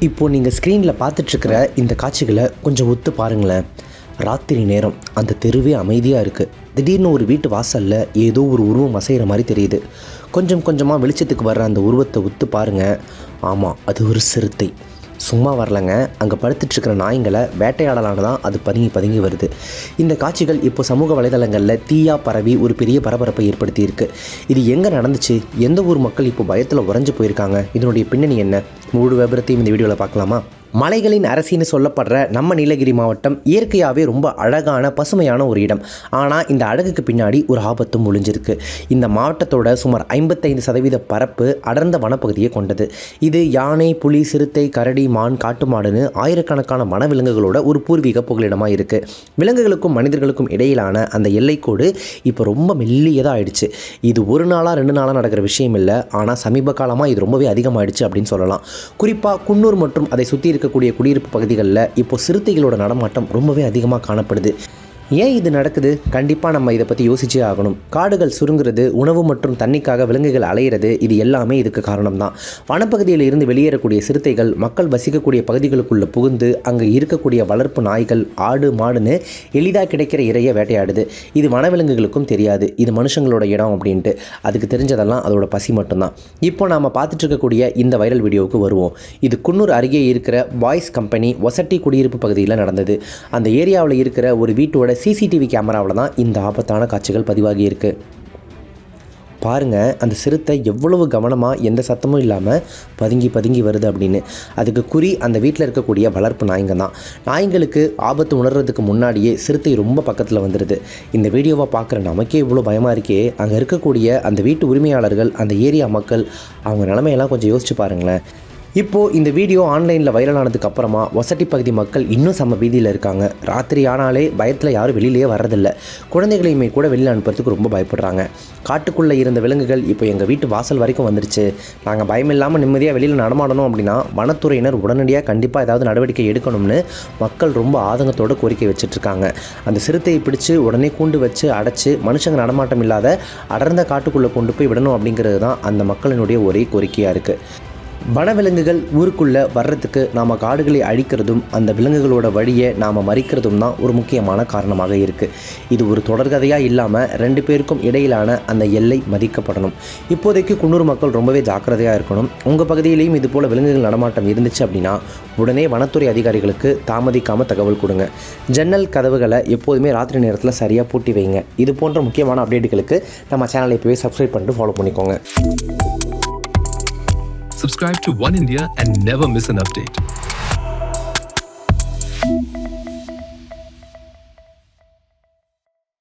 இப்போது நீங்கள் ஸ்க்ரீனில் பார்த்துட்ருக்கிற இந்த காட்சிகளை கொஞ்சம் ஒத்து பாருங்களேன். ராத்திரி நேரம், அந்த தெருவே அமைதியாக இருக்குது. திடீர்னு ஒரு வீட்டு வாசலில் ஏதோ ஒரு உருவம் அசைகிற மாதிரி தெரியுது. கொஞ்சம் கொஞ்சமாக வெளிச்சத்துக்கு வர்ற அந்த உருவத்தை ஒத்து பாருங்கள். ஆமாம், அது ஒரு சிறுத்தை. சும்மா வரலங்க, அங்கே படுத்துட்ருக்கிற நாய்ங்களை வேட்டையாடலான்னு தான் அது பதுங்கி வருது. இந்த காட்சிகள் இப்போ சமூக வலைதளங்களில் தீயாக பரவி ஒரு பெரிய பரபரப்பை ஏற்படுத்தியிருக்கு. இது எங்கே நடந்துச்சு, எந்த ஊர் மக்கள் இப்போ பயத்தில் உறைஞ்சு போயிருக்காங்க, இதனுடைய பின்னணி என்ன, முழு விபரத்தையும் இந்த வீடியோவில் பார்க்கலாமா? மலைகளின் அரசின்னு சொல்லப்படுற நம்ம நீலகிரி மாவட்டம் இயற்கையாகவே ரொம்ப அழகான பசுமையான ஒரு இடம். ஆனால் இந்த அழகுக்கு பின்னாடி ஒரு ஆபத்தும் ஒளிஞ்சிருக்கு. இந்த மாவட்டத்தோட சுமார் 55% பரப்பு அடர்ந்த வனப்பகுதியை கொண்டது. இது யானை, புலி, சிறுத்தை, கரடி, மான், காட்டு மாடுன்னு ஆயிரக்கணக்கான வனவிலங்குகளோட ஒரு பூர்வீக புகலிடமாக இருக்குது. விலங்குகளுக்கும் மனிதர்களுக்கும் இடையிலான அந்த எல்லைக்கோடு இப்போ ரொம்ப மெல்லியதாக ஆயிடுச்சு. இது ஒரு நாளாக 2 நாளாக நடக்கிற விஷயம் இல்லை. ஆனால் சமீப காலமாக இது ரொம்பவே அதிகமாகிடுச்சு அப்படின்னு சொல்லலாம். குறிப்பாக குன்னூர் மற்றும் அதை சுற்றி இருக்கக்கூடிய குடியிருப்பு பகுதிகளில் இப்போ சிறுத்தைகளோட நடமாட்டம் ரொம்பவே அதிகமாக காணப்படுது. ஏன் இது நடக்குது? கண்டிப்பாக நம்ம இதை பற்றி யோசிச்சே ஆகணும். காடுகள் சுருங்குறது, உணவு மற்றும் தண்ணிக்காக விலங்குகள் அலையிறது, இது எல்லாமே இதுக்கு காரணம்தான். வனப்பகுதியில் இருந்து வெளியேறக்கூடிய சிறுத்தைகள் மக்கள் வசிக்கக்கூடிய பகுதிகளுக்குள்ளே புகுந்து அங்கே இருக்கக்கூடிய வளர்ப்பு நாய்கள், ஆடு, மாடுன்னு எளிதாக கிடைக்கிற இறையை வேட்டையாடுது. இது வனவிலங்குகளுக்கும் தெரியாது இது மனுஷங்களோட இடம் அப்படின்ட்டு. அதுக்கு தெரிஞ்சதெல்லாம் அதோட பசி மட்டும்தான். இப்போ நாம் பார்த்துட்டு இருக்கக்கூடிய இந்த வைரல் வீடியோவுக்கு வருவோம். இது குன்னூர் அருகே இருக்கிற பாய்ஸ் கம்பெனி ஒசட்டி குடியிருப்பு பகுதியில் நடந்தது. அந்த ஏரியாவில் இருக்கிற ஒரு வீட்டோட சிசிடிவி கேமராவில் தான் இந்த ஆபத்தான காட்சிகள் பதிவாகி இருக்கு. பாருங்கள், அந்த சிறுத்தை எவ்வளவு கவனமாக எந்த சத்தமும் இல்லாமல் பதுங்கி வருது அப்படின்னு. அதுக்கு குறி அந்த வீட்டில் இருக்கக்கூடிய வளர்ப்பு நாய்ங்க தான். நாய்ங்களுக்கு ஆபத்து உணர்றதுக்கு முன்னாடியே சிறுத்தை ரொம்ப பக்கத்தில் வந்துடுது. இந்த வீடியோவை பார்க்குற நமக்கே இவ்வளோ பயமாக இருக்கே. அங்கே இருக்கக்கூடிய அந்த வீட்டு உரிமையாளர்கள், அந்த ஏரியா மக்கள், அவங்க நிலைமையெல்லாம் கொஞ்சம் யோசிச்சு பாருங்களேன். இப்போது இந்த வீடியோ ஆன்லைனில் வைரலானதுக்கு அப்புறமா ஒசட்டி பகுதி மக்கள் இன்னும் செம்ம வீதியில் இருக்காங்க. ராத்திரி ஆனாலே பயத்தில் யாரும் வெளியிலேயே வர்றதில்லை. குழந்தைகளையுமே கூட வெளியில் அனுப்புறதுக்கு ரொம்ப பயப்படுறாங்க. காட்டுக்குள்ளே இருந்த விலங்குகள் இப்போ எங்கள் வீட்டு வாசல் வரைக்கும் வந்துருச்சு, நாங்கள் பயமில்லாமல் நிம்மதியாக வெளியில் நடமாடணும் அப்படின்னா வனத்துறையினர் உடனடியாக கண்டிப்பாக ஏதாவது நடவடிக்கை எடுக்கணும்னு மக்கள் ரொம்ப ஆதங்கத்தோடு கோரிக்கை வச்சுட்ருக்காங்க. அந்த சிறுத்தையை பிடிச்சி உடனே கூண்டு வச்சு அடைச்சி மனுஷங்க நடமாட்டம் இல்லாத அடர்ந்த காட்டுக்குள்ளே கொண்டு போய் விடணும் அப்படிங்கிறது தான் அந்த மக்களினுடைய ஒரே கோரிக்கையாக இருக்குது. வனவிலங்குகள் ஊருக்குள்ளே வர்றதுக்கு நாம் காடுகளை அழிக்கிறதும் அந்த விலங்குகளோட வழியை நாம் மறிக்கிறதும் தான் ஒரு முக்கியமான காரணமாக இருக்குது. இது ஒரு தொடர்கதையாக இல்லாமல் 2 பேருக்கும் இடையிலான அந்த எல்லை மதிக்கப்படணும். இப்போதைக்கு குன்னூர் மக்கள் ரொம்பவே ஜாக்கிரதையாக இருக்கணும். உங்கள் பகுதியிலையும் இது போல் விலங்குகள் நடமாட்டம் இருந்துச்சு அப்படின்னா உடனே வனத்துறை அதிகாரிகளுக்கு தாமதிக்காமல் தகவல் கொடுங்க. ஜன்னல் கதவுகளை எப்போதுமே ராத்திரி நேரத்தில் சரியாக பூட்டி வைங்க. இது போன்ற முக்கியமான அப்டேட்டுகளுக்கு நம்ம சேனலை இப்போவே சப்ஸ்கிரைப் பண்ணிட்டு ஃபாலோ பண்ணிக்கோங்க. Subscribe to One India and never miss an update.